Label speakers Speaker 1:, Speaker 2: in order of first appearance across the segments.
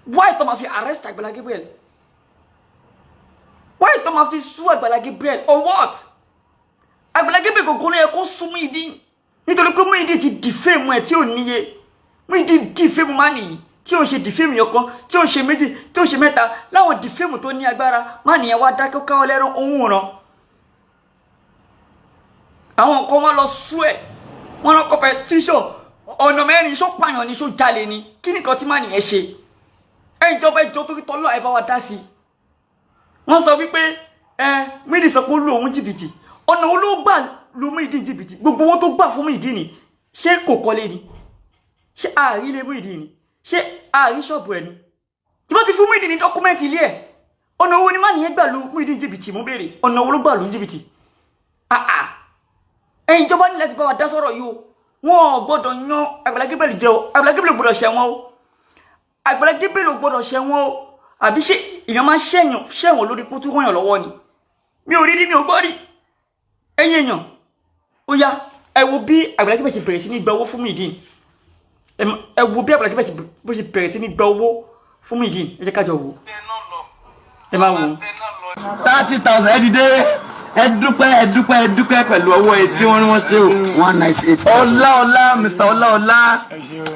Speaker 1: Why tó máa fi arrest Agbala Gabriel? Why tó máa fi sue Agbala Gabriel? Or what? Agbala Gabriel kò kọ́ni ẹ kó sún Muyideen. Nítorí pé Muyideen ti defame ẹ̀ tí ò níye. Muyideen defame man yìí. Tí ó ṣe defame yọkan, tí ó ṣe méjì, tí ó ṣe mẹ́ta. Láwọn defame tó ní agbára. Man yẹn wá dákẹ́ káwọ́ lẹ́rán ohun ràn. Àwọn kan wọ́n lọ sue ẹ̀. Wọ́n lọ competition. Ọ̀nà mẹ́rin ṣó pààyàn ni ṣó jalè ni. Kí nìkan tí man yẹn ṣe? Ìjọba ìjọ torí tọ́lọ́ ẹ bá wa dá sí. Wọ́n sọ wípé Muyideen sọ pé ó lu òun jìbìtì. Ọ̀nà wo ló gbà lu Muyideen jìbìtì? Gbogbo wọn tó gbà fún Muyideen ni. Ṣé kò kọ́lé ni? Ṣé ààrí ilé Muyideen ni? Ṣé ààrí ṣọ́ọ̀bù ẹ̀ ni? Tí wọ́n ti fún Muyideen ní dọ́kúmẹ́ǹtì ilé ẹ̀. Ọ̀nà wo ni má nìyẹn gbà lu Muyideen jìbìtì mú béèrè? Ọ̀nà wo ló gbà lu jìbìtì? Ìjọba ní láti bá wa dá sọ̀rọ̀ yìí o. Wọ́n gbọ́dọ̀ yan Agbala Gabriel jẹ o. Agbala Gabriel gbọ́dọ̀ ṣẹ̀wọ̀n o. Agbala Gabriel gbọ́dọ̀ ṣẹ̀wọ̀n o. Àbí ṣé èèyàn máa ṣẹ̀wọ̀n lórí kó tún wọ́n lọ́wọ́ ni? Mi ò rí rí mi ò gbọ́ rí. Ẹ̀yin èèyàn ó yá ẹ wo bí Agbala Gabriel ṣe bẹ̀rẹ̀ sí ní gba owó fún Muyideen. Ẹ wo bí Agbala Gabriel ṣe bẹ̀rẹ̀ sí ní gba owó fún Muyideen. Ẹ jẹ́ ká jọ wò. Ẹ máa wò.
Speaker 2: 30,000 ẹ dìde. Ẹ dúpẹ́ pẹ̀lú ọwọ́ ẹ tí wọ́n ní wọ́n ṣe o.
Speaker 3: 198.
Speaker 2: Ọlá Mr. Ọlá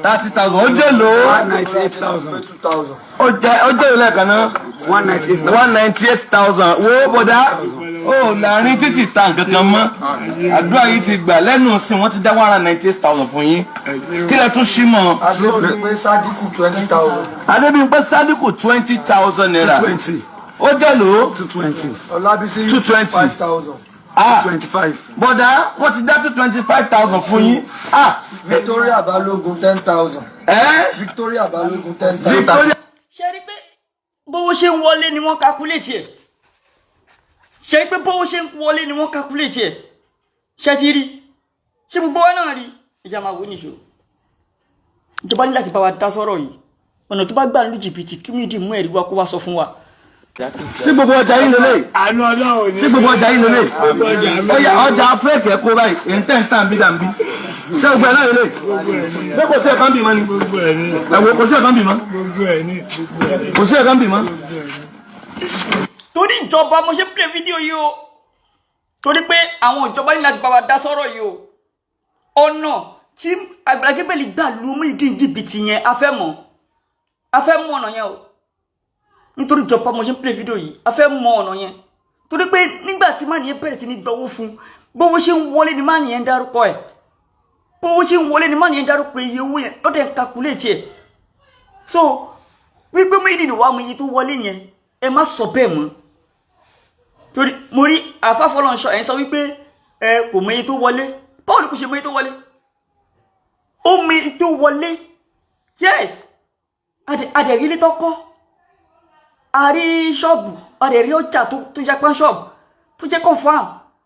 Speaker 2: 30,000 ó jẹ́ lò ó.
Speaker 3: 198,000.
Speaker 2: Ó jẹ́ ìlú ẹ̀kan náà. 198,000 wo bọ̀dá. Ó láàrin títì ta nǹkan kan mọ́. Àdúrà yìí ti gbà lẹ́nu sí wọ́n ti dá 198,000 fún yín. Kí lẹ tún ṣí mọ́?
Speaker 3: Adébímpé Sadiku 20,000.
Speaker 2: Adébímpé Sadiku 20,000 naira.
Speaker 3: 220.
Speaker 2: Ó jẹ́ lò ó.
Speaker 3: 220. Ọlábísí
Speaker 2: 220.
Speaker 3: 5,000. 225.
Speaker 2: Bọ̀dá wọ́n ti dá 225,000 fún yín.
Speaker 3: Victoria Balogun 10,000. Victoria Balogun 10,000.
Speaker 2: Victoria.
Speaker 1: Ṣé rí pé bówó ṣe ń wọlé ni wọ́n calculate ẹ̀? Ṣé rí pé bówó ṣe ń wọlé ni wọ́n calculate ẹ̀? Ṣé ti rí? Ṣé gbogbo wa náà rí? Ìjà máa wò níṣó. Ìjọba ní láti bá wa dá sọ̀rọ̀ yìí. Ọ̀nà tó bá gbà ní jìbìtì kí Muyideen mú ẹ̀rí wá kó wá sọ fún wa.
Speaker 2: Sí gbogbo ọjà yín lélẹ̀.
Speaker 4: Àánú Ọlọ́run ni.
Speaker 2: Sí gbogbo ọjà yín lélẹ̀. Ọjà fẹ́ẹ̀kì ẹ̀kọ́ báyìí ìntẹ́ntàn bídàmbí. Ṣé gbogbo ẹ̀ náà lélẹ̀? Ṣé kò sí ẹ̀kan bì mọ́ ni?
Speaker 4: Gbogbo ẹ̀ ní.
Speaker 2: Ẹ̀wọ̀ kò sí ẹ̀kan bì mọ́?
Speaker 4: Gbogbo ẹ̀ ní.
Speaker 2: Kò sí ẹ̀kan bì mọ́?
Speaker 1: Torí ìjọba mo ṣe play fídíò yìí o. Torí pé àwọn ìjọba ní láti bá wa dá sọ̀rọ̀ yìí o. Ọ̀nà tí Agbala Gabriel gbà lu Muyideen jìbìtì yẹn a fẹ́ mọ̀. A fẹ́ mọ̀ ọ̀nà yẹn o. Nítorí ìjọba mo ṣe play fídíò yìí a fẹ́ mọ̀ ọ̀nà yẹn. Torí pé nígbà tí man yẹn bẹ̀rẹ̀ sí ní gba owó fún bówó ṣe ń wọlé ni man yẹn ń dárúkọ ẹ̀. Bówó ṣe ń wọlé ni man yẹn ń dárúkọ iye owó yẹn lọ́dẹ̀ ń calculate ẹ̀. So wípé Muyideen wà mú iye tó wọlé yẹn ẹ má sọ bẹ́ẹ̀ mọ́. Torí mo rí àfáfọ́lọ́nṣọ́ ẹ̀ ń sọ wípé kò mọ iye tó wọlé. Báwo ni kò ṣe mọ iye tó wọlé? Ó mọ iye tó wọlé. Yes. Adẹ̀rí ilé tó kọ́. A rí ṣọ́ọ̀bù. Adẹ̀rí ọjà tó jẹ́ pọ́n ṣọ́ọ̀bù. Tó jẹ́ confirm.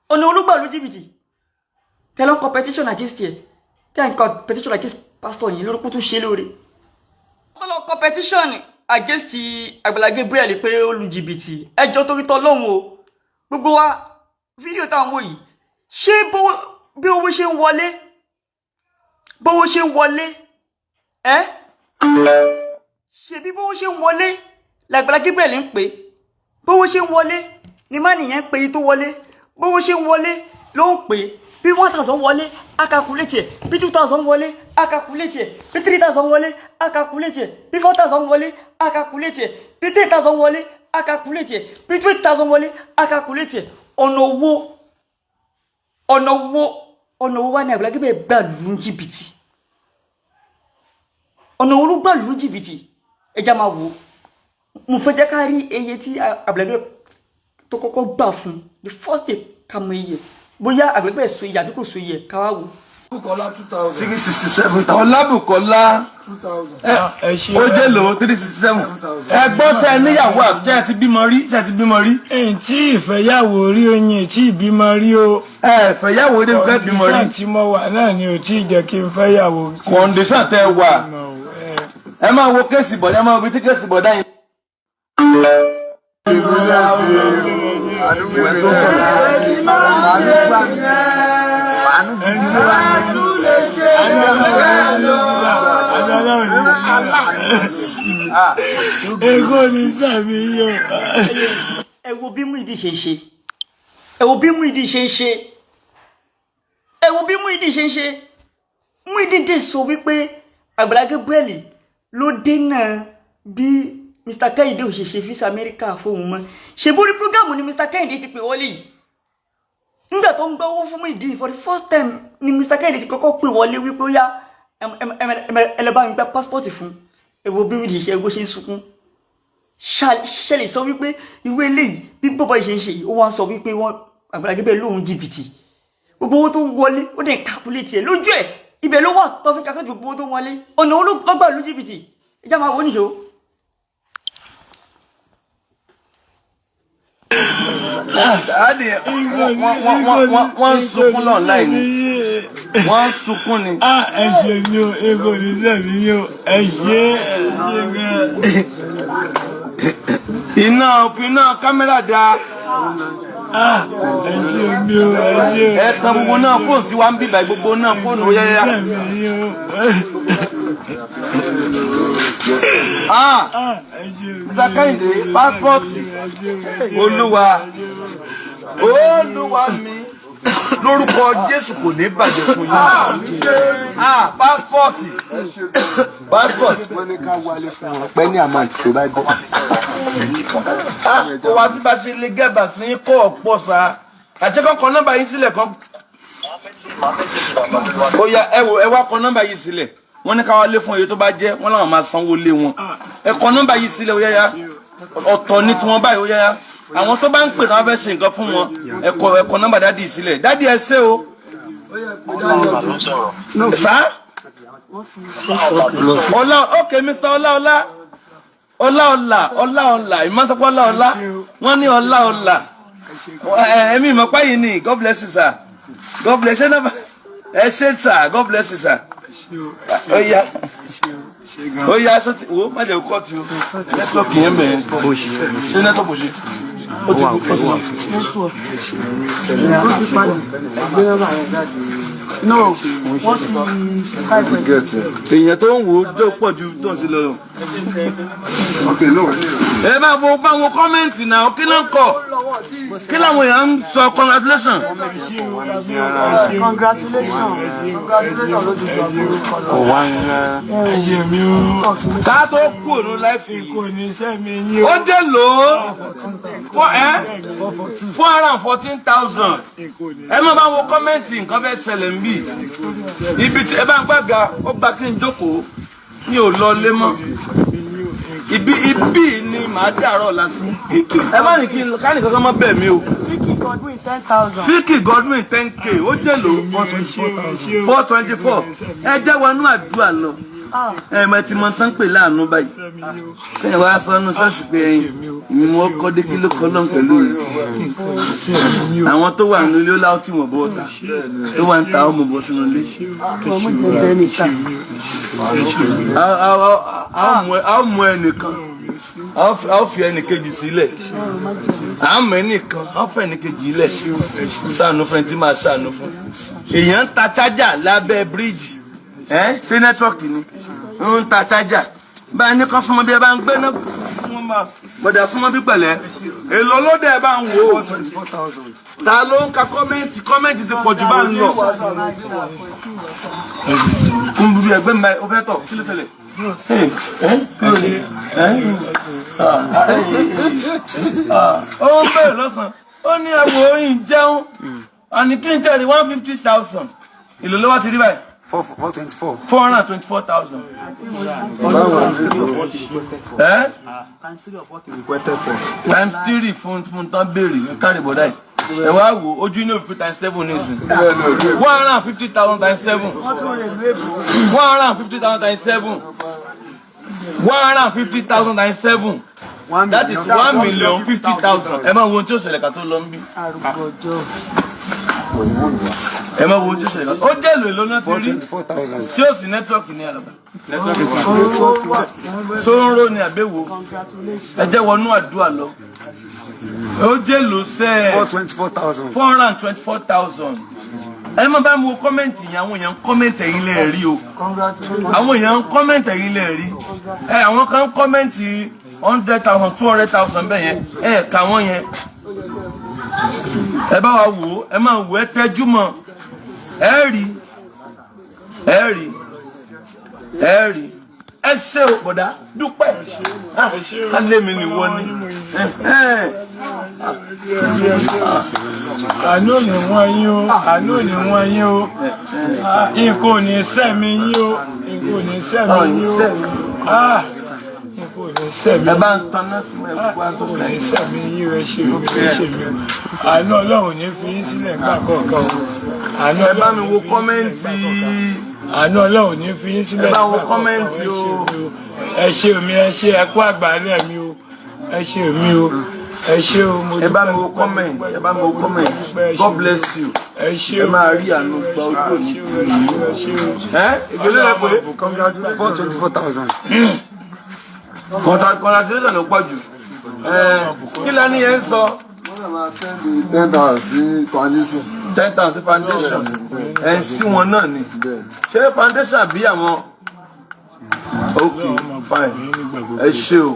Speaker 1: Ọ̀nà olúgbà ló jìbìtì. Tẹ́lọ́ competition against ẹ̀. Tẹ́lọ́ competition against pastor yìí lórúkú tún ṣe lóore. Wọ́n lọ competition against Agbala Gabriel pé ó lu jìbìtì. Ẹjọ́ torí tọ́lọ́hun o. Gbogbo wa fídíò táwọn wò yìí. Ṣé bí owó ṣe ń wọlé? Bówó ṣe ń wọlé? Ṣé bí bówó ṣe ń wọlé? L'Agbala Gabriel ń pè. Bówó ṣe ń wọlé ni má nìyẹn pé tó wọlé. Bówó ṣe ń wọlé ló ń pè. Bí 1,000 wọlé a calculate ẹ̀. Bí 2,000 wọlé a calculate ẹ̀. Bí 3,000 wọlé a calculate ẹ̀. Bí 4,000 wọlé a calculate ẹ̀. Bí 10,000 wọlé a calculate ẹ̀. Bí 20,000 wọlé a calculate ẹ̀. Ọ̀nà owó wà ní Agbala Gabriel gbà lù jìbìtì. Ọ̀nà owó gbà lù jìbìtì. Ẹja máa wò. Mo fẹ́ jẹ́ ká rí iye tí Agbala Gabriel tó kọ́kọ́ gbà fún. The first day ká mọ iye. Bóyá Agbala Gabriel so iye àbí kò so iye ká wá wò.
Speaker 3: Ọlábùkọ́lá 2,000. 367,000.
Speaker 2: Ọlábùkọ́lá
Speaker 3: 2,000.
Speaker 2: ó jẹ́ lò ó 367. Ẹgbọ́n ṣe níyàwó àbújá ti bímọ rí. Ṣé ti bímọ rí?
Speaker 4: Ẹ̀yin tí ìfẹ́yàwó rí oyin tí ìbímọ rí o.
Speaker 2: Fẹ́yàwó rí nǹkan bímọ rí.
Speaker 4: Kọ̀ǹdíṣàn tí mo wà náà ni ò tí ì jẹ́ kí n fẹ́yàwó.
Speaker 2: Kọ̀ǹdíṣàn tẹ́ wà. Ẹ máa wo kéèsì bọ̀dá, ẹ máa wo bí tí kéèsì bọ̀dá yìí.
Speaker 4: Èkó ní sàmì yóò.
Speaker 1: Ẹ wo bí Muyideen ṣe ń ṣe. Ẹ wo bí Muyideen ṣe ń ṣe. Ẹ wo bí Muyideen ṣe ń ṣe. Muyideen dé sọ wípé Agbala Gabriel ló dènà bí Mr. Kehinde ò ṣe ṣe visa America fóun mọ́. Ṣé borí programu ni Mr. Kehinde ti pè wọlé yìí. Nígbà tó ń gbọ́ owó fún Muyideen for the first time ni Mr. Kehinde ti kọ́kọ́ pè wọlé wípé ó yá ẹ lọ bá mi gba passport fún. Ẹ wo bí Muyideen ṣe ṣe ń sunkún. Ṣẹlẹ̀ sọ wípé ìwé eléyìí bí bọ́bọ́ ṣe ń ṣe yìí ó wá ń sọ wípé wọ́n Agbala Gabriel lóhun jìbìtì. Gbogbo owó tó ń wọlé ó dẹ̀ calculate ẹ̀ lójú ẹ̀ ibẹ̀ ló wà tó fi calculate gbogbo owó tó ń wọlé. Ọ̀nà olóògbà ló jìbìtì. Ìjà máa wọ́n níṣó.
Speaker 2: Dáàdì wọ́n ń sunkún online ni. Wọ́n ń sunkún ni.
Speaker 4: Ẹ ṣe mi o, Èkó ní sàmì yóò. Ẹ ṣe
Speaker 2: Iná kámẹ́rà dá.
Speaker 4: ẹ ṣe mi o, ẹ ṣe.
Speaker 2: Ẹ tan gbogbo náà fóònù sí wa ń bíbà gbogbo náà fóònù ó yẹ́yẹ́. Mr. Kehinde pásítọ̀tì Olúwa mi lórúkọ Jésù kò ní bàjẹ́ fún yín. Pásítọ̀tì.
Speaker 3: Wọ́n ní ká wálé fún wọn pẹ́ ní àmáǹtì tó bá dé.
Speaker 2: Kò wá tí bá ṣe lè gẹ́bà sí kọ́ ọ̀pọ̀ sa. Àjẹkọ́ kan nọ́mbà yín sílẹ̀ kan. Ó yá ẹ wá kọ nọ́mbà yìí sílẹ̀. Wọ́n ní ká wálé fún èyí tó bá jẹ́ wọ́n láwọn máa sanwó lé wọn. Ẹ kọ nọ́mbà yìí sílẹ̀ ó yáyá. Ọ̀tọ̀ ní tiwọn báyìí ó yáyá. Àwọn tó bá ń pè náà fẹ́ ṣe nǹkan fún wọn. Ẹ kọ nọ́mbà dádì sílẹ̀. Dádì ẹ ṣé o. Sá? Okay, Mr. Ọlá. Ìmọ̀sọ́pọ̀ Ọlá. Wọ́n ní Ọlá. Ẹ̀mí ìmọ̀pá yìí ni. God bless you, sir. God bless you, sir. Ẹ ṣé, sir. God bless you, sir. Ó yá aṣọ tí wo má jẹ́ kọ́ ti o. Nẹ́tíwọ́ọ̀kì yẹn bẹ̀rẹ̀. Ṣé nẹ́tíwọ́ọ̀kì bò ṣe? Ó ti kú.
Speaker 3: No,
Speaker 2: èèyàn tó ń wò ó tó pọ̀ ju tó ń ṣe lọ. Ẹ bá wo kọ́mẹ́ǹtì náà kí ló ń kọ̀ kí làwọn èèyàn ń sọ congratulation. Ká tó kú òun láìfi ó jẹ́ lò ó 414,000. Ẹ má bá wo kọ́mẹ́ǹtì nǹkan bẹ́ẹ̀ ṣẹlẹ̀ ń bì. Ibi tí ẹ bá ń gbàgà ó gba kí n jókòó mi ò lọ lé mọ́. Ibi ni màá dàrọ̀ lásán. Ẹ má ní kí ká ní kankan mọ́ bẹ́ẹ̀ mi o. Vicky Godwin 10K ó jẹ́ lò ó 424. Ẹ jẹ́ wọnú àdúrà lọ. Mẹ ti mọ tán pè láàánú báyìí. Kẹ́yìn wá sọ́nù ṣọ́ọ̀ṣì pé ẹ̀yin wọ́n kọ́ dé kí ló kọ́ lọ́n pẹ̀lú rẹ̀. Àwọn tó wà nínú ilé ó láwọ́ tí wọ́n bọ́ ta. Tó wà ń ta ọmọ bọ́ sínú ilé. A ó mú ẹnìkan. A ó fi ẹnìkejì sílẹ̀. A ó mú ẹnìkan. A ó fẹ́ ẹnìkejì ilẹ̀. Ṣàánú fún ẹni tí máa ṣàánú fún. Èèyàn ń ta chájà lábẹ́ bíríìjì. Ṣé nẹ́tíwọ́ọ̀kì ni ń ta chájà báyìí ní kan súnmọ́ bí ẹ bá ń gbé náà gbọ́dọ̀ súnmọ́ bí pẹ̀lẹ́ èlò lóde ẹ bá ń wò ó ta ló ń ka kọ́mẹ́ǹtì ti pọ̀ jù bá ń lọ. ń bí ẹgbẹ́ mi ó fẹ́ tọ̀ kí ló ṣẹlẹ̀. Ó ń bẹ̀rẹ̀ lọ́sàn-án ó ní ẹ̀wọ̀ oyin jẹun àní kí n jẹ́rìí 150,000 èlò ló wá ti rí báyìí. 424,000. Times 3 fún tán béèrè kárí bọ̀dá yìí. Ẹ wá wò ojú ní òfin times 7 ní ìsìn. 150,000 times 7. 150,000 times 7. 150,000 times 7. That is 1,050,000. Ẹ máa wo ohun tí ó ṣẹlẹ̀ ká tó lọ ń bí. Ẹ máa wo ojú ṣẹlẹ̀ ó jẹ́ èlò èlò náà ti rí tí ó sì nẹ́tíwọ́ọ̀kì ní àlọ́bà tó ń ró ní àbẹ̀wò ẹ jẹ́ wọnú àdúrà lọ ó jẹ́ èlò sẹ́ 424,000 ẹ má bá mi wo kọ́mẹ́ǹtì yẹn àwọn èèyàn kọ́mẹ́ǹtì ẹ̀yin lẹ rí o àwọn èèyàn kọ́mẹ́ǹtì ẹ̀yin lẹ rí àwọn kan kọ́mẹ́ǹtì 100,000 200,000 bẹ́ẹ̀ yẹn kà wọ́n yẹn ẹ bá wa wò ó ẹ máa wò ẹ tẹ́jú mọ́ ẹ rí ẹ ṣe o bọ̀dá dúpẹ́ alẹ́ mi ni wọ́n ní.
Speaker 4: àánú ni wọ́n yín o àánú ni wọ́n yín o nǹkan ò ní sẹ́mi yín o nǹkan ò ní sẹ́mi yín o nǹkan ò ní sẹ́mi
Speaker 2: ẹ bá ń tan náà sí ẹ gbogbo àtúntò
Speaker 4: ẹ sẹ́mi yín o ẹ ṣe mi ẹ ṣe mi àánú Ọlọ́run ní fi yín sílẹ̀ nígbà kọ̀ọ̀kan o àánú
Speaker 2: ẹ bá mi wo kọ́mẹ́ǹtì
Speaker 4: àánú Ọlọ́run ní fi yín sílẹ̀
Speaker 2: ẹ bá wo kọ́mẹ́ǹtì o
Speaker 4: ẹ ṣe mi ẹ ṣe ẹ kú àgbàlẹ̀ mi o ẹ ṣe mi o ẹ ṣe o mo
Speaker 2: ẹ bá mi wo kọ́mẹ́ǹtì ẹ bá mi wo kọ́mẹ́ǹtì God bless you
Speaker 4: ẹ ṣe
Speaker 2: ẹ máa rí àánú gba ojú òní tì í ìgbélé rẹ pé
Speaker 3: 424,000.
Speaker 2: congratulations ló pọ̀ jù kí lẹ́ni yẹn ń sọ.
Speaker 3: wọ́n máa sẹ́ndì 10,000 sí foundation.
Speaker 2: 10,000 sí foundation ẹ̀ ń sí wọn náà ni ṣé foundation bí àwọn ok fine ẹ ṣe o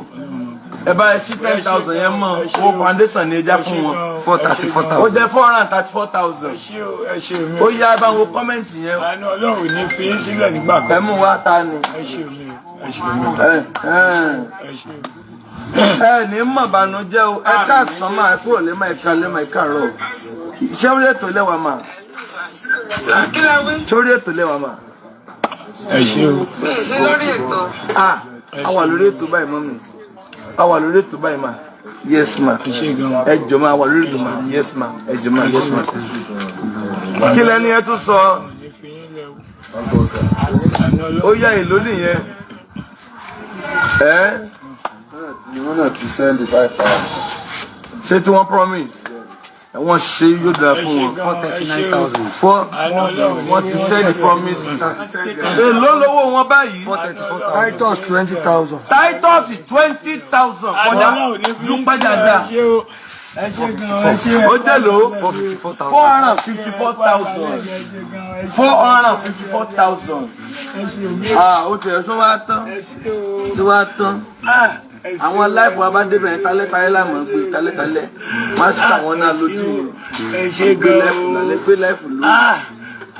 Speaker 2: ẹ bá ẹ sí 10,000 yẹn mọ owó foundation ni ẹ já fún wọn 434,000 ó jẹ́ 434,000 ó yá ẹ bá wo kọ́mẹ́ǹtì yẹn.
Speaker 4: àánú Ọlọ́run ní fi yín sílẹ̀ nígbà kan.
Speaker 2: ẹ mú wa ta ni.
Speaker 4: ẹ ṣe mi
Speaker 2: ẹ ní mọ̀ bànújẹ́ o ẹ káàsán máa kúrò lé máa ẹ̀ka lé máa ẹ̀ka rọ̀ iṣẹ́ orí ètò lẹ́wà máa sórí ètò lẹ́wà máa.
Speaker 4: ẹ ṣe o.
Speaker 5: ṣe lórí ètò.
Speaker 2: a wà lórí ètò báyìí mọ́ mi a wà lórí ètò báyìí ma yes ma ẹ jọ ma wà lórí ètò ma yes ma ẹ jọ ma yes ma. kí lẹ́ni ẹ tún sọ ó yá èlò nìyẹn
Speaker 3: wọ́n náà ti sẹ́ndì 5,000.
Speaker 2: ṣé tí wọ́n promise wọ́n ṣe yóò dára fún wọn
Speaker 3: 439,000.
Speaker 2: wọ́n ti sẹ́ndì promise èlò lówó wọn báyìí
Speaker 3: Titus 20,000.
Speaker 2: Titus 20,000 kọjá dúpẹ́ dáadáa ó jẹ́ lò 454,000 ó tẹ̀ ẹ́ sọ wá tán tí wá tán àwọn aláìfọ abádébẹ̀ tálẹ́tálẹ́ láàmú gbé tálẹ́tálẹ́ wọ́n á ṣàwọn náà lójú gbé láìfù lójú.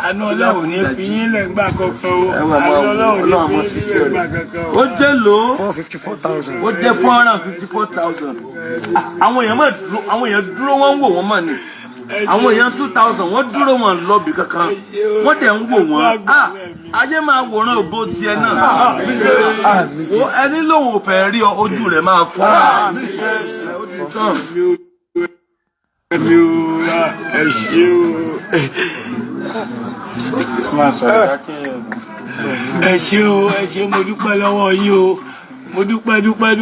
Speaker 4: àánú Ọlọ́run ní fi yín lẹ́gbàá kankan o àánú Ọlọ́run ní fi yín lẹ́gbàá kankan o.
Speaker 2: ó jẹ́ lò
Speaker 3: 454,000.
Speaker 2: ó jẹ́ 454,000 àwọn èèyàn dúró wọ́n ń wò wọ́n mọ̀ ni àwọn èèyàn 2,000 wọ́n dúró wọn lọ́bì kankan wọ́n dẹ̀ ń wò wọ́n ayé máa wòran òbó tiẹ̀ náà ẹni lòun ò fẹ́ rí ọ ojú rẹ̀ máa fọ́
Speaker 4: ẹ ṣé mo dúpẹ́ lọ́wọ́ yín o mo dúpẹ́ nǹkan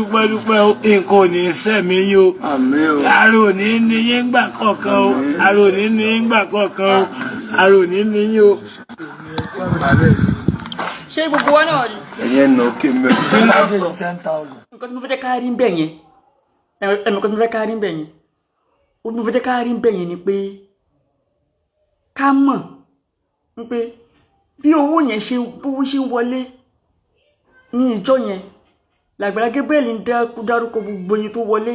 Speaker 4: ò ní sẹ́mi yín o àrò ní ní yín gbà kọ̀ọ̀kan o àrò ní ní yín gbà kọ̀ọ̀kan o àrò ní ní yín o.
Speaker 1: ṣé gbogbo wa náà rí.
Speaker 2: ẹ̀yẹ́ nà ókè mẹ́rin.
Speaker 1: nǹkan tí mo fẹ́ jẹ́ ká rí ń bẹ̀ yẹn nǹkan tí mo fẹ́ ká rí ń bẹ̀ yẹn mo fẹ́ jẹ́ ká rí ń bẹ̀ yẹn ni pé ká mọ̀ pé bí owó yẹn ṣe ń wọlé ní ìjọ yẹn l'Agbala Gabriel ń dárúkọ gbogbo yẹn tó wọlé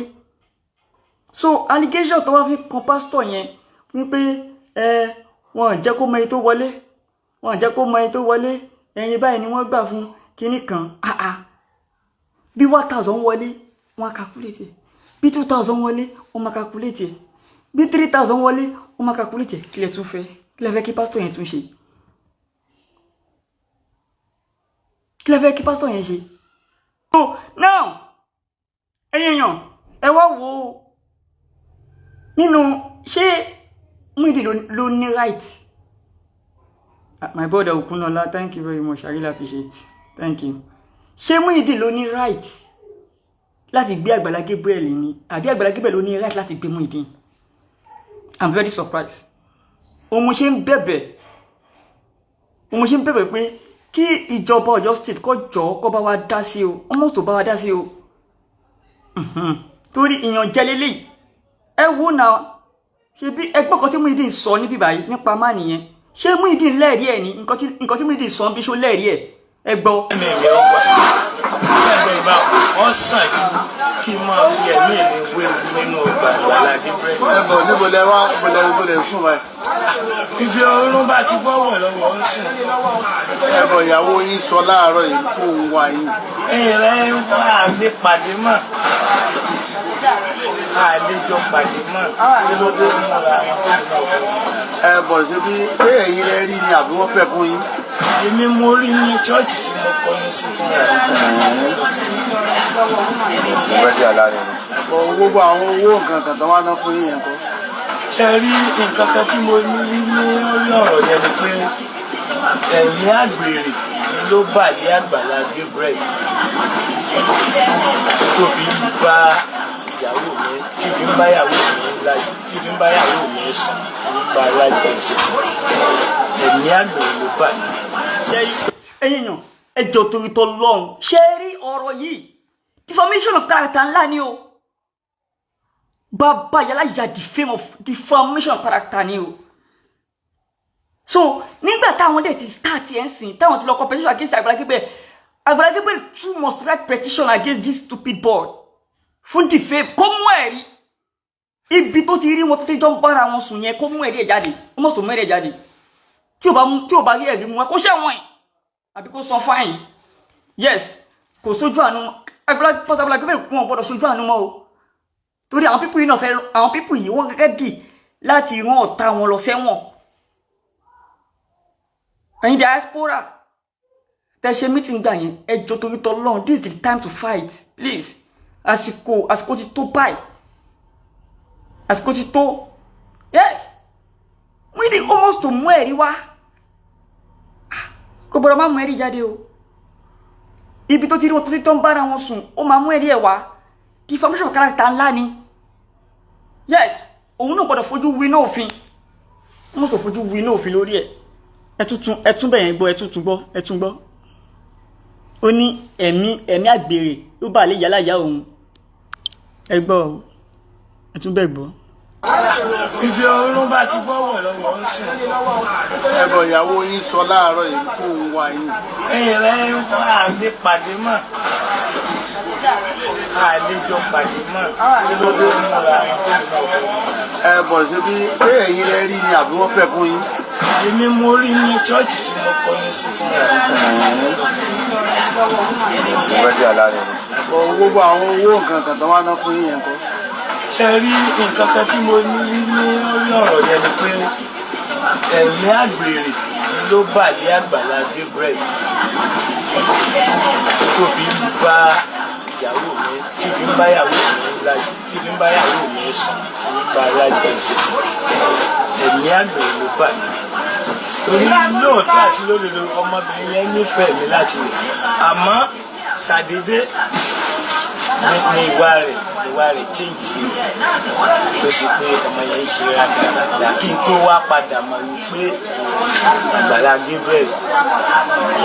Speaker 1: so allegation tó wá fi kan pásítọ̀ yẹn wípé wọn jẹ́ kó mọ iye tó wọlé ẹ̀yin báyìí ni wọ́n gbà fún kinní kan bí 1,000 wọlé wọ́n calculate ẹ̀ bí 2,000 wọlé wọ́n máa calculate ẹ̀ bí 3,000 wọlé wọ́n máa calculate ẹ̀ kí lẹ tún fẹ́ kí lẹ fẹ́ kí pásítọ̀ yẹn tún ṣe kí lẹ fẹ́ kí pásítọ̀ yẹn ṣe. so now ẹ̀yin èèyàn ẹ wá wò ó nínú ṣé Muyideen ló ní right. My brother Okunola, thank you very much. I really appreciate it. Thank you. Ṣé Muyideen ló ní right láti gbé Agbala Gabriel ni? Àbí Agbala Gabriel ló ní right láti gbé Muyideen? I'm very surprised. Mo ṣe ń bẹ̀bẹ̀ pé kí ìjọba Ọ̀yọ́ state kó jọ̀ọ́ kó bá wa dá sí o. Almost tó bá wa dá sí o. Torí ìyànjẹ lélẹ́yìí. Ẹ wo náà. Ṣé bí ẹgbọ́n kan tí Muyideen sọ níbí báyìí nípa má nìyẹn. ṣé Muyideen lẹ́ẹ̀rí ẹ̀ ní nǹkan tí Muyideen sọ bí ṣó lẹ́ẹ̀rí ẹ̀ ẹ gbọ́.
Speaker 4: ẹ̀mí mi ò gbà ẹgbẹ́ ìbá wọ́n sàn kí n máa fi ẹ̀mí mi wéwu nínú ọgbà Àgbàlá Gabriel.
Speaker 3: ẹ̀bọ̀ níbo lẹ wá níbo lẹ fún wa.
Speaker 4: ibi ọrùn bá ti bọ́wọ̀ lọ́wọ́ ń sùn.
Speaker 3: ẹ̀bọ̀ ìyàwó yín sọ láàárọ̀ yìí kó ń wá yín.
Speaker 4: ẹ̀yìn rẹ̀ ń wá àlè pàdé mọ́ àlejò pàdé mọ́ kí ló dé múra wọn.
Speaker 3: ẹ̀bọ̀ ṣe bí pé ẹ̀yin lẹ rí ni àbí wọ́n fẹ́ fún yín.
Speaker 4: èmi mo rí ní chọ́ọ̀chì tí mo kọ́ ní sí fún yàrá.
Speaker 3: gbogbo àwọn owó nǹkan kan tó wá ná fún yín yẹn kọ́.
Speaker 4: ṣe rí nǹkan kan tí mo ní orí ọ̀rọ̀ yẹn ni pé ẹ̀mí àgbèrè ló bà lé Àgbàlá Gabriel tó fi ń bá ìyàwó mi tí fi ń bá ìyàwó mi láyé tí fi ń bá ìyàwó mi sùn ń bá aláìjẹsẹ̀ ẹ̀mí àgbèrè ló bà mí.
Speaker 1: ẹ̀yin èèyàn ẹjọ́ torí t'Ọlọ́run ṣé rí ọ̀rọ̀ yìí defamation of character ńlá ni o bàbá yàrá ya defamation of character ni o so nígbà táwọn dẹ̀ ti start ẹ̀ ń sìn táwọn ti lọ competition against Àgbàlá Gabriel too must write petition against this stupid boy fún defame kó mú ẹ̀rí ibi tó ti rí wọn tó ti jọ ń bára wọn sùn yẹn kó mú ẹ̀rí ẹ̀ jáde ó mọ̀ tó mú ẹ̀rí ẹ̀ jáde tí ò bá rí ẹ̀rí mú ẹ kó ṣẹ̀wọ̀n ẹ̀ àbí kó san fáìn yes kò sójú àánú Àgbàlá Gabriel wọn gbọ́dọ̀ sójú àánú mọ́ o torí àwọn pípù yìí náà fẹ́ àwọn pípù yìí wọ́n gẹ́gẹ́ dì láti rán ọ̀tá wọn lọ sẹ́wọ̀n ẹ̀yin diaspora tẹ́ ṣe meeting gbà yẹn ẹ jọ̀ọ́ torí t'Ọlọ́run this is the time to fight please àsìkò ti tó báyìí àsìkò ti tó yes we need almost to mú ẹ̀rí wá kò gbọ́dọ̀ má mú ẹ̀rí jáde o ibi tó ti rí wọn tó ti tó ń bára wọn sùn ó máa mú ẹ̀rí ẹ̀ wá defamation of character ńlá ni yes òun náà gbọ́dọ̀ fojú wí náà òfin wọ́n sọ fojú wí náà òfin lórí ẹ̀ ẹtún bẹ̀yẹn gbọ́ ẹtún gbọ́ ó ní ẹ̀mí àgbèrè ló bà lé yàrá ìyá òun ẹ gbọ́ ẹtún bẹ̀ gbọ́.
Speaker 4: ibi ọrùn bá ti bọ́wọ̀ lọ́wọ́ ń sùn.
Speaker 3: ẹ̀bọ̀ ìyàwó yín sọ láàárọ̀ yìí kó ń wá yín.
Speaker 4: ẹ̀yìn rẹ̀ ń wá àlè pàdé mọ́ àlejò pàdé mọ́ kí ló dé múra wọn.
Speaker 3: ẹ̀bọ̀ ṣe bí pé ẹ̀yin lẹ rí ni àbí wọ́n fẹ́ fún yín.
Speaker 4: èmi mo rí ní chọ́ọ̀chì tí mo kọ́ ní sí fún yàrá.
Speaker 3: gbogbo àwọn owó nǹkan kan tó wá ná fún yín yẹn kọ́.
Speaker 4: ṣe rí nǹkan kan tí mo ní orí ọ̀rọ̀ yẹn ni pé ẹ̀mí àgbèrè ló bà lé Àgbàlá Gabriel tó fi ń bá ìyàwó mi tí fi ń bá ìyàwó mi láyé tí fi ń bá ìyàwó mi sùn ń bá aláìjẹsẹ̀ ẹ̀mí àgbèrè ló bà mí. torí lóòótọ́ àti lódodo ọmọbìnrin yẹn nífẹ̀ẹ́ mi láti rẹ̀ àmọ́ ṣàdédé ní ìwà rẹ̀ change sí tó di pé ọmọ yẹn ń ṣe rádaràdà kí n tó wá padà mọ̀ wípé Àgbàlá Gabriel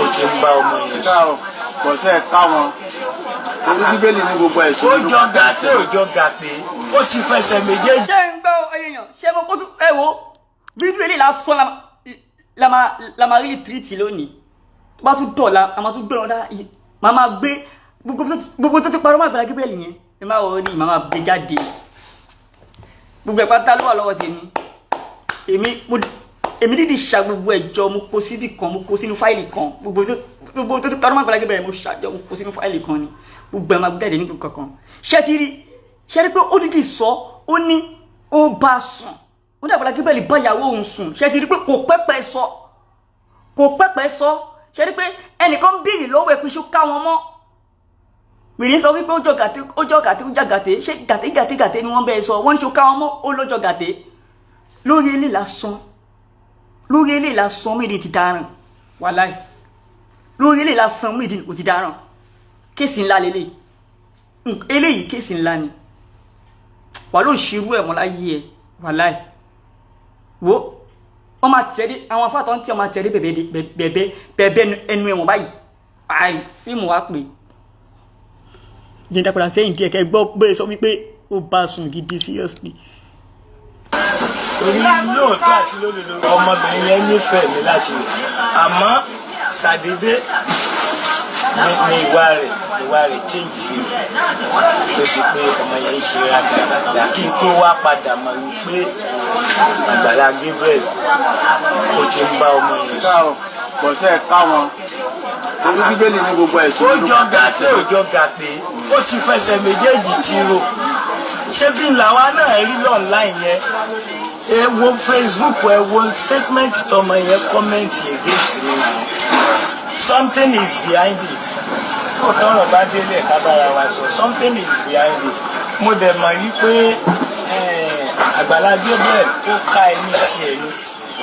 Speaker 4: ó ti ń bá ọmọ yẹn sùn.
Speaker 3: kọ̀ọ̀tẹ́ káwọn orí bíbélì ní gbogbo ẹ̀ tó
Speaker 4: ó jọ gàté ó jọ gàté ó ti fẹsẹ̀ méjèèjì.
Speaker 1: ṣé ń gbọ́ èèyàn ṣé mo kó tún ẹ wo fídíò eléyìí lásán la máa rí tìrìtì lónìí tó bá tún dọ̀la a máa tún gbé wọn dá màá máa gbé gbogbo tó ti parọ́ mọ́ Àgbàlá Gabriel yẹn ẹ má wọrí màá máa gbé jáde gbogbo ẹ̀ pátá ló wà lọ́wọ́ tèmi èmi dídì ṣa gbogbo ẹ̀jọ́ mo kó síbì kan mo kó sínú fáìlì kan gbogbo tó ti parọ́ mọ́ Àgbàlá Gabriel mo ṣàjọ mo kó sínú fáìlì kan ni gbogbo ẹ̀ máa gbé jáde ní gbogbo kankan ṣé rí pé ó dídì sọ ó ní ó bá sùn ó ní Àgbàlá Gabriel bá ìyàwó òun sùn ṣé rí pé kò pẹ́pẹ́ sọ ṣé rí pé ẹnìkan ń béèrè lọ́wọ́ ẹ̀ pé ṣó ká wọn mọ́ mìíní sọ wípé ó jọ gàté ó já gàté ṣé gàté ni wọ́n bẹ́ẹ̀ sọ wọ́n ní ṣó ká wọn mọ́ ó lọ́jọ́ gàté lórí ilé lásán Muyideen ti dáràn wàláì lórí ilé lásán Muyideen ò ti dáràn kéèsì ńlá lélẹ̀ eléyìí kéèsì ńlá ni wà ló ṣerú ẹ̀ mọ́ láyé ẹ̀ wàláì wo wọ́n máa tẹ̀lé àwọn afáàtọ̀ ń tí wọ́n máa tẹ̀lé bẹ̀bẹ̀ ẹnu ẹ̀wọ̀n báyìí àì fíìmù wa pè jẹ́ndàpàdà sẹ́yìn díẹ̀ kẹ́ gbọ́ bẹ́ẹ̀ sọ wípé ó bá sùn gidi seriously.
Speaker 4: torí lóòótọ́ àti lódodo ọmọbìnrin yẹn nífẹ̀ẹ́ mi láti rẹ̀ àmọ́ ṣàdédé ní ìwà rẹ̀ change sí mi tó di pé ọmọ yẹn ń ṣe rádaràdà kí n tó wá padà mọ̀ wípé Àgbàlá Gabriel ó ti ń bá ọmọ yẹn sùn.
Speaker 3: kò tẹ́ ẹ̀ káwọn orí Bíbélì ní gbogbo ẹ̀ tó
Speaker 4: ó jọ gàtẹ́ ó jọ gàtẹ́ ó ti fẹsẹ̀ méjèèjì tiro ṣé bí làwa náà rí online yẹn ẹ wo Facebook ẹ wo statement tọmọ yẹn comment against me something is behind it kó tọrọ bá délé kábàárà wa sọ something is behind it mo dẹ̀ mọ̀ yí pé Àgbàlá Gabriel ó ká ẹni tiẹ̀ ni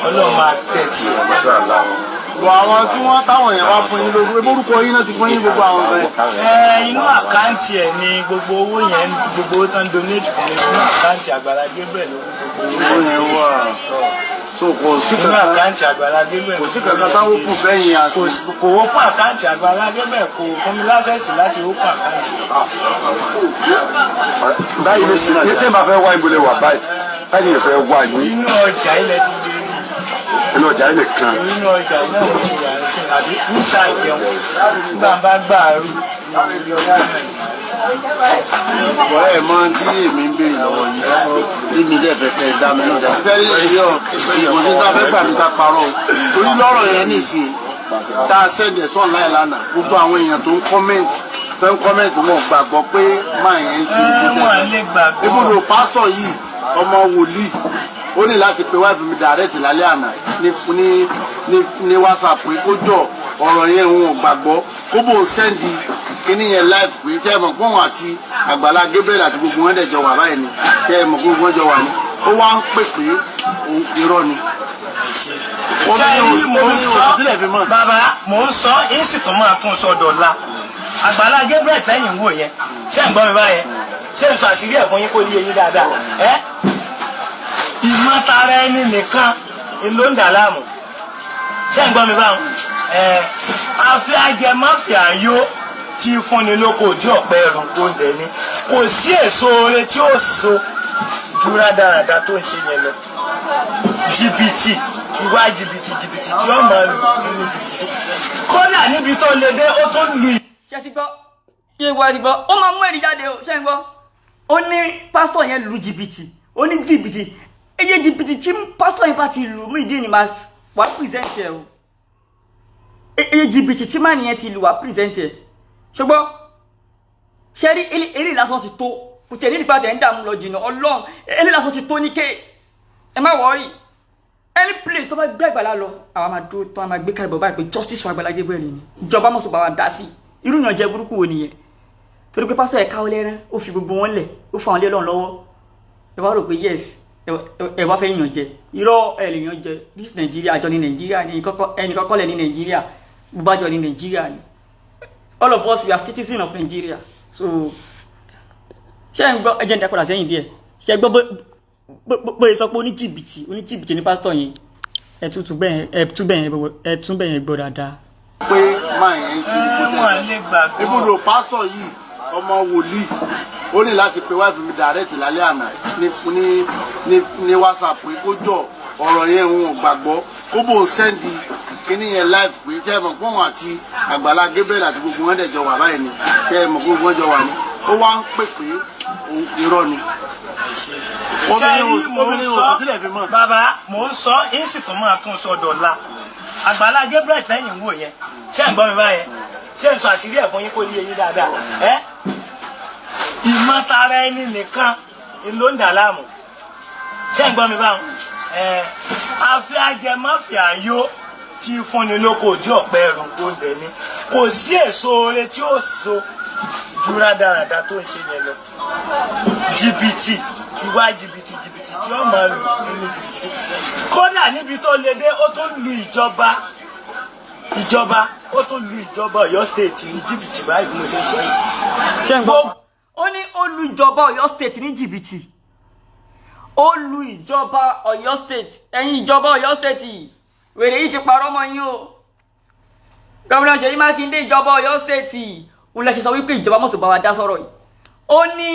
Speaker 4: Ọlọ́run máa tẹ̀ tiẹ̀.
Speaker 3: àwọn tí wọ́n táwọn yẹn wá fún yín lórí orúkọ yín náà ti fún yín gbogbo àwọn ọ̀rẹ́.
Speaker 4: Inú àkáǹtì ẹ̀ ni gbogbo owó yẹn gbogbo owó tán donate fún mi inú àkáǹtì Àgbàlá Gabriel ló gbogbo owó yẹn wà.
Speaker 3: so kò sí
Speaker 4: inú àkáǹtì Àgbàlá Gabriel
Speaker 3: kò sí kankan táwọn kù bẹ́yìn àti.
Speaker 4: kò wọ́pọ̀ àkáǹtì Àgbàlá Gabriel kò fún mi lásẹ̀sì láti wọ́pọ̀ àkáǹtì.
Speaker 3: báyìí ní sinmi ní tẹ́lẹ̀ máa fẹ́ wá ìbúlẹ̀ wà báyìí ní fẹ́ wá yín.
Speaker 4: inú ọjà ilẹ̀ ti lè rí.
Speaker 3: inú ọjà ilẹ̀ kan.
Speaker 4: inú ọjà náà mo ti yà á sí àbí níṣà ìjẹun nígbà bá gbà á rú ní ọjà náà.
Speaker 3: ọ̀rẹ́ ẹ̀ mọ tí èmi ń béèrè lọ́wọ́ yìí tí mi dẹ̀ fẹ́ kẹ́ ẹ dá mi náà dá. tẹ́lẹ̀ èyí ọ̀ ìbò tí tá a fẹ́ gbà mí ká parọ́ o torí lọ́rọ̀ yẹn nìsín tá a sẹ́ndẹ̀ sọ̀n láì lánàá gbogbo àwọn èèyàn tó ń kọ́mẹ́ǹtì wọn gbàgbọ́ pé máa yẹn ń ṣe ìfúnjẹ. ibùdó pásítọ̀ yìí ọmọ wòlíì ó ní láti pe wáìfì mi dàrẹ́tì lálẹ́ àná ní WhatsApp pé kó jọ ọ̀rọ̀ yẹn òun ò gbàgbọ́ kó bò ń sẹ́ndì kíní yẹn live pé tẹ́ ẹ mọ̀ pé òun àti Àgbàlá Gabriel àti gbogbo wọn dẹ̀ jọ wà báyìí ni tẹ́ ẹ mọ̀ pé gbogbo wọn jọ wà ní ó wá ń pè pé òun irọ́ ni.
Speaker 4: Bàbá mò ń sọ èyí sì tún máa tún sọ dọ̀la Àgbàlá Gabriel tẹ́yìn wò yẹn ṣé ń gbọ́ mi báyẹn ṣé ń sọ àṣírí ẹ̀ fún yín kó lé yín dáadáa ẹ́ ìmọ̀tara ẹni nìkan ló ń dà láàmú ṣé ń gbọ́ mi báwọn àfi ajẹmọ́fìà yó tí fúnni lóko ojú ọ̀pẹ ẹ̀rù gbòǹdẹ ni kò sí èso oore tí ó so ju rádaràda tó ń ṣe yẹn lọ jìbìtì ìwà jìbìtì tí ó máa lù nínú jìbìtì kódà níbi tó lè dé ó tún lù.
Speaker 1: ṣe ti gbọ́ ṣe ìwà ti gbọ́ ó máa mú èrè jáde o ṣe ń gbọ́ ó ní pásítọ̀ yẹn lu jìbìtì ó ní jìbìtì eye jìbìtì tí pásítọ̀ yẹn bá ti lù mú ìdí ni máa wà pírẹsẹ̀ntì ẹ̀ o eye jìbìtì tí máa nìyẹn ti lù wà pírẹsẹ̀ntì ẹ̀ ṣùgbọ́n ṣe rí eré lásán ti tó kò tẹ̀ nídìí pàtẹ́ ń dààmú lọ jìnnà Ọlọ́run eré lásán ti tó ní kéèsì ẹ má wọ́ọ̀rì any place tó bá gbé Àgbàlá lọ àwọn máa dúró tán máa gbé kárìbọ̀ báyìí pé justice fún Àgbàlá Gabriel ni ìjọba mọ̀ sọ̀bà wa dá sí irú ìyàn jẹ́ burúkú wo nìyẹn torí pé pásítọ̀ ẹ̀ káwọ́ lẹ́rán ó fi gbogbo wọn lẹ̀ ó fa àwọn ilé Ọlọ́run lọ́wọ́ ẹ wá rò pé yes ẹ wá fẹ́ yàn jẹ irọ́ ẹ lè yàn jẹ this Nigeria àjọ ní Nigeria ní ẹnì kọ́kọ́ lẹ̀ ní Nigeria gbogbo àjọ ní Nigeria ni all of us we are citizens of Nigeria so ṣé ń gbọ́ ẹjẹ́ ń dákọ̀dà sẹ́yìn díẹ̀ ṣé gbọ́ bóyá sọ pé oníjìbìtì ní pásítọ̀ yẹn ẹ tún bẹ́ẹ̀ yẹn gbọ́ dáadáa.
Speaker 3: pé máa yẹn ń ṣe ìfúnjẹ ibùdó pásítọ̀ yìí ọmọ wòlíì ó ní láti pe wáìfì mi dàrẹ́tì lálẹ́ àná ní WhatsApp pé kó jọ ọ̀rọ̀ yẹn òun ò gbàgbọ́ kó bò ń sẹ́ndì kíní yẹn live pé tẹ́ ẹ mọ̀ pé òun àti Àgbàlá Gabriel àti gbogbo wọn dẹ̀ jọ wà báyìí ni tẹ́ ẹ mọ̀ pé gbogbo wọn jọ wà ní ó wá ń pè pé òun irọ́ ni.
Speaker 4: Bàbá mò ń sọ èyí sì tún máa tún sọ dọ̀la Àgbàlá Gabriel tẹ́yìn wò yẹn ṣé ń gbọ́ mi báyẹn ṣé ń sọ àṣírí ẹ̀ fún yín kó lé yín dáadáa ẹ́ ìmọ̀tara ẹni nìkan ló ń dà láàmú ṣé ń gbọ́ mi báwọn àfi ajẹmọ́fìà yó tí fúnni lóko ojú ọ̀pẹ ẹ̀rù gbòǹdẹ ni kò sí èso oore tí ó so ju rádaràda tó ń ṣe yẹn lọ jìbìtì ìwà jìbìtì tí ó máa lù nínú jìbìtì kódà níbi tó lè dé ó tún lu ìjọba ó tún lu ìjọba Ọ̀yọ́ state ní jìbìtì báyìí bí mo ṣe sọ yìí.
Speaker 1: ṣé ń gbọ́ ó ní ó lu ìjọba Ọ̀yọ́ state ní jìbìtì ó lu ìjọba Ọ̀yọ́ state ẹ̀yin ìjọba Ọ̀yọ́ state yìí wèrè yìí ti parọ́ mọ́ yín o gómìnà Ṣèyí Mákindé ìjọba Ọ̀yọ́ state yìí òun lè ṣe sọ wípé ìjọba mọ̀sọ̀ bá wa dá sọ̀rọ̀ yìí ó ní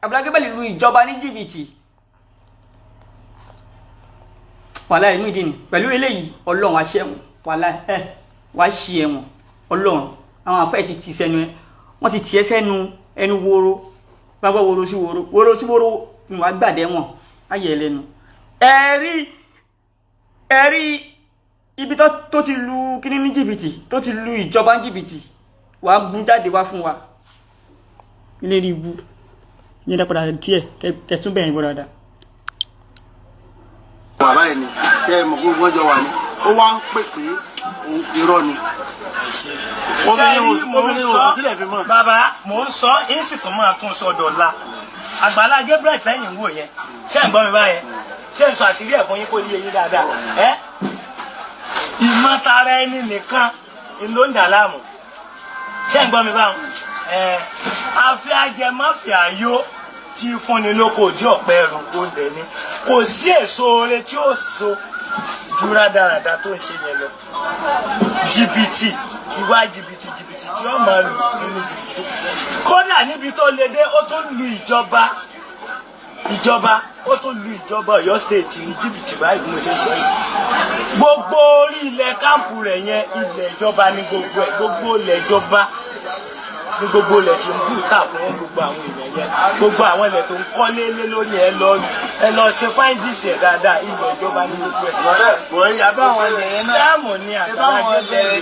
Speaker 1: Àgbàlá Gabriel lu ìjọba ní jìbìtì wàhálà inú ìdí ni pẹ̀lú eléyìí Ọlọ́run wá ṣẹ́wọ̀n wàhálà wá ṣí ẹ̀wọ̀n Ọlọ́run àwọn àfẹ́ ti tì sẹ́nu ẹ wọ́n ti tì ẹ́ sẹ́nu ẹnu wóró gbàgbọ́ wóró sí wóró ni wàá gbàdẹ́ wọn ayé ẹlẹ́nu ẹ̀rí ibi tó ti lu kíní ní jìbìtì tó ti lu ìjọba ní jìbìtì wàá bú jáde wá fún wa ilé rí bú ní ẹ̀dá padà díẹ̀ tẹ̀tún bẹ̀rẹ̀ bọ́ dáadáa.
Speaker 3: bàbá yẹn ni kẹ́ ẹ mọ̀ gbogbo ọjọ́ wa ni ó wá ń pè pé irọ́ ni. obìnrin òsì kílẹ̀ fi mọ̀.
Speaker 4: bàbá mò ń sọ yín sì tún máa tún sọ dọ̀la Àgbàlá Gabriel lẹ́yìn wò yẹn ṣé ń gbọ́ mi báyẹn ṣé ń sọ àṣírí ẹ̀fọn yín kó lè yín dáadáa ìmọ̀tara ẹni nìkan ló ń dà láàmú ṣé ń gbọ́ mi báwọn àfi ajẹmọ́fìà yó tí fúnni lóko ojú ọ̀pẹ ẹ̀rù oúnjẹ ni kò sí èso oore tí ó so ju rádaràda tó ń ṣe yẹn lọ jìbìtì ìwà jìbìtì tí ó máa lù nínú jìbìtì kódà níbi tó lè dé ó tún lu ìjọba ó tún lu ìjọba Ọ̀yọ́ state ní jìbìtì báyìí bí mo ṣe sọ yìí gbogbo orí ilẹ̀ káàmpù rẹ̀ yẹn ilẹ̀ ìjọba ní gbogbo ilẹ̀ ìjọba ní gbogbo ilẹ̀ tí ń bù tà fún gbogbo àwọn èèyàn yẹn gbogbo àwọn ilẹ̀ tó ń kọ́lé lé lórí ẹ lọ ṣe fáìndìsì ẹ̀ dáadáa ilẹ̀ ìjọba ní gbogbo ẹ̀.
Speaker 3: wọ́n yà bá àwọn ilẹ̀ yẹn náà
Speaker 4: sítáàmù ní Àgbàlá Gabriel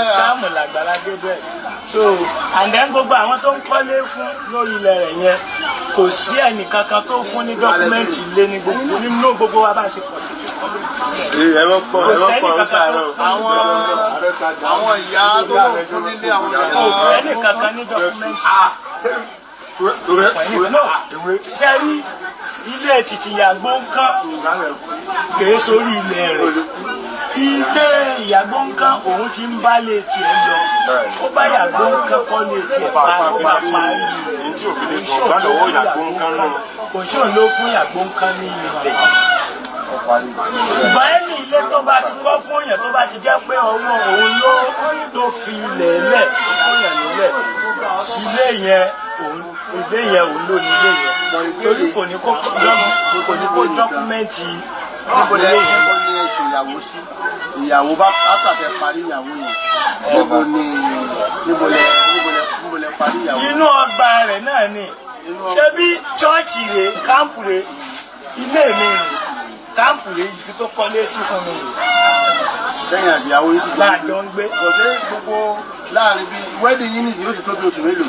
Speaker 4: sítáàmù l'Àgbàlá Gabriel so and then gbogbo àwọn tó ń kọ́lé fún lórí ilẹ̀ rẹ̀ yẹn kò sí ẹnì kankan tó fún ní dọ́kúmẹ́ǹtì lé ní gbogbo nínú gbogbo wa bá ṣe pọ̀
Speaker 3: àwọn ìyá tó lò fún nílé àwọn ìyá
Speaker 4: ẹnì kankan ní dọ́kúmẹ́ǹtì sẹ́rí ilé títí Ìyàgbó Nǹkan kèé sórí ilẹ̀ rẹ̀ ilé Ìyàgbó Nǹkan òun ti ń bá lè tiẹ̀ lọ ó bá Ìyàgbó Nǹkan kọ́ lè tiẹ̀ pa ó bá parí rẹ̀ kò ṣòro ló fún Ìyàgbó Nǹkan ní ilẹ̀ ṣùgbọ́n ẹni ilé tó bá ti kọ́ fún yẹn tó bá ti jẹ́ pé ọwọ́ òun ló fi ilẹ̀ lẹ̀ fún yẹn nílẹ̀ ilé yẹn òun ló ní ilé yẹn torí kò ní kó dọ́kúmẹ́ǹtì
Speaker 3: níbo lẹ ti ìyàwó sí ìyàwó bá àtàtẹ parí ìyàwó yẹn níbo lẹ parí ìyàwó.
Speaker 4: inú ọgbà rẹ̀ náà ni ṣé bí chọ́ọ̀chì rẹ̀ káàmpù rẹ̀ ilé mi rẹ̀ káàmpù rẹ̀ ibi tó kọ́lé sí fún mi rẹ̀.
Speaker 3: lẹ́yìn àdìyàwó yìí ti gbé
Speaker 4: láàjọ ń gbé.
Speaker 3: ọ̀sẹ̀ gbogbo láàrin bíi wẹ́ẹ̀dì yìí nìyí yóò ti tó bí oṣù mélòó.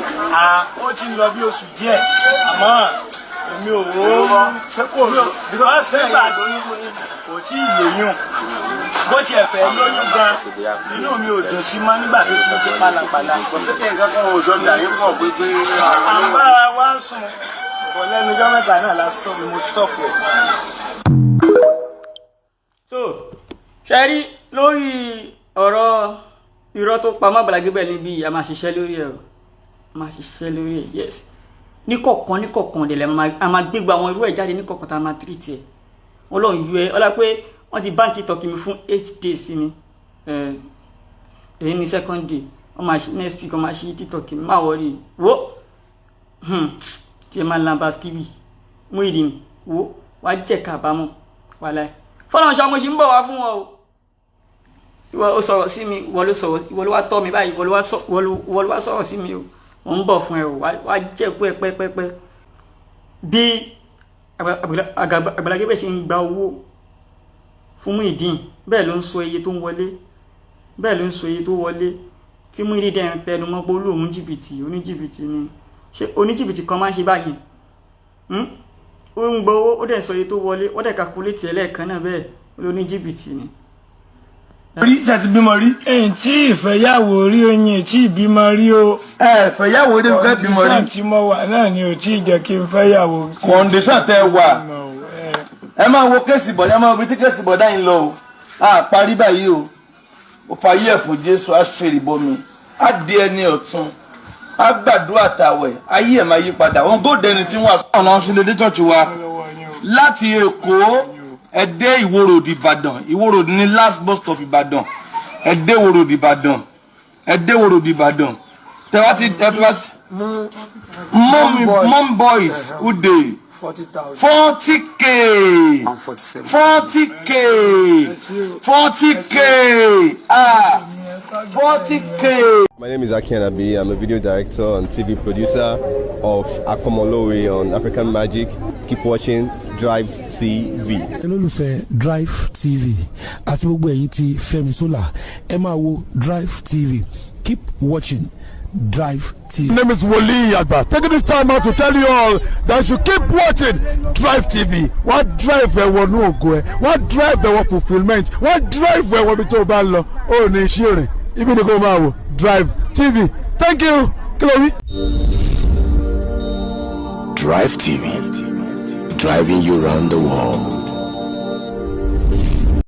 Speaker 4: ó ti lọ bí oṣù díẹ̀ àmọ́ èmi ò wò ó because nígbà kò tí ì lóyún bó tiẹ̀ fẹ́ lóyún gan inú mi ò dùn sí mọ́ nígbà tó ti ń ṣe pálapàla.
Speaker 3: kò sí kí nǹkan kan ò jọ ní àyè pọ̀ pé.
Speaker 4: àǹbára wa ń sùn bọ̀ lẹ́nu ọjọ́ mẹ́ta náà la mo stop rẹ̀.
Speaker 1: so ṣe rí lórí ọ̀rọ̀ irọ́ tó pa mọ́ Àgbàlá Gabriel níbí a máa ṣiṣẹ́ lórí ẹ̀ yes ní kọ̀ọ̀kan dẹ̀ lẹ́ a máa gbégbá àwọn irú ẹ̀ jáde ní kọ̀ọ̀kan tá a máa tírìtì ẹ̀ Ọlọ́run yọ ẹ́ ọlá pé wọ́n ti báńkì tọ́kì mi fún 8 days ni èyí ni second day wọ́n máa ṣe next week wọ́n máa ṣe TikTok mi má wọrí wo tí ẹ máa lamba skibi Muyideen wo wàá jẹ́ kábàámọ̀ wàláì fọlọ́n ṣá mo ṣe ń bọ̀ wá fún wọn o ìwọ ó sọ̀rọ̀ sí mi ìwọ ló wá tọ́ mi báyìí ìwọ ló wá sọ̀rọ̀ sí mi o mo ń bọ̀ fún ẹ o wá jẹ́ pé pẹ́pẹ́pẹ́ bí Àgbàlá Gabriel ṣe ń gba owó fún Muyideen bẹ́ẹ̀ ló ń sọ iye tó ń wọlé tí Muyideen dẹ̀ ń tẹnu mọ́ pé olóòmù jìbìtì oníjìbìtì ni ṣé oníjìbìtì kan máa ń ṣe báyìí ó ń gbọ́ owó ó dẹ̀ sọ iye tó wọlé ó dẹ̀ kàkúlétì ẹlẹ́ẹ̀kan náà bẹ́ẹ̀ oníjìbìtì ni.
Speaker 2: rí ṣe ti bímọ rí.
Speaker 4: ẹ̀yin tí ìfẹ́yàwó rí oyin tí ìbímọ rí o.
Speaker 2: fẹ́yàwó dé fẹ́ bímọ rí.
Speaker 4: kọ́ndíṣàn tí mo wà náà ni ò tí ì jẹ́ kí n fẹ́yàwó.
Speaker 2: kọ́ndíṣàn tẹ wà ẹ máa wo kéèsì bọ̀dá ẹ máa wo bí tí kéèsì bọ̀dá yìí lọ o a parí báyìí o ó fàyè ẹ̀fọ́ Jésù á ṣe ìbomi á di ẹni ọ̀tún á gbàdúrà tàwẹ̀ ayé ẹ̀ máa yí padà wọn góòdù ẹni tí wọ́n àtúntò náà ṣe lè dé church wa láti Èkó ẹ dé Ìwó Road Ìbàdàn Ìwó Road ní last bus stop Ìbàdàn ẹ dé Ìwó Road Ìbàdàn tẹ wá sí mom boys who dey 40K. 40K. 40K. 40K.
Speaker 5: My name is Aki Anabi. I'm a video director and TV producer of Akomolowe on African Magic. Keep watching Drive TV.
Speaker 6: olólùfẹ́ Drive TV àti gbogbo ẹ̀yin tí Fẹ́mi Sola ẹ máa wo Drive TV. Keep watching Drive TV.
Speaker 7: My name is Wole Agba. Taking this time out to tell you all that you keep watching Drive TV. What drive ẹ̀wọ̀ ní ògo ẹ̀? What drive ẹ̀wọ̀ fulfilment? What drive ẹ̀wọ̀ bí tó bá lọ? Ó ní ṣírin. Ibi ni kò máa wò Drive TV. Thank you. Chloe.
Speaker 8: Drive TV, driving you around the world.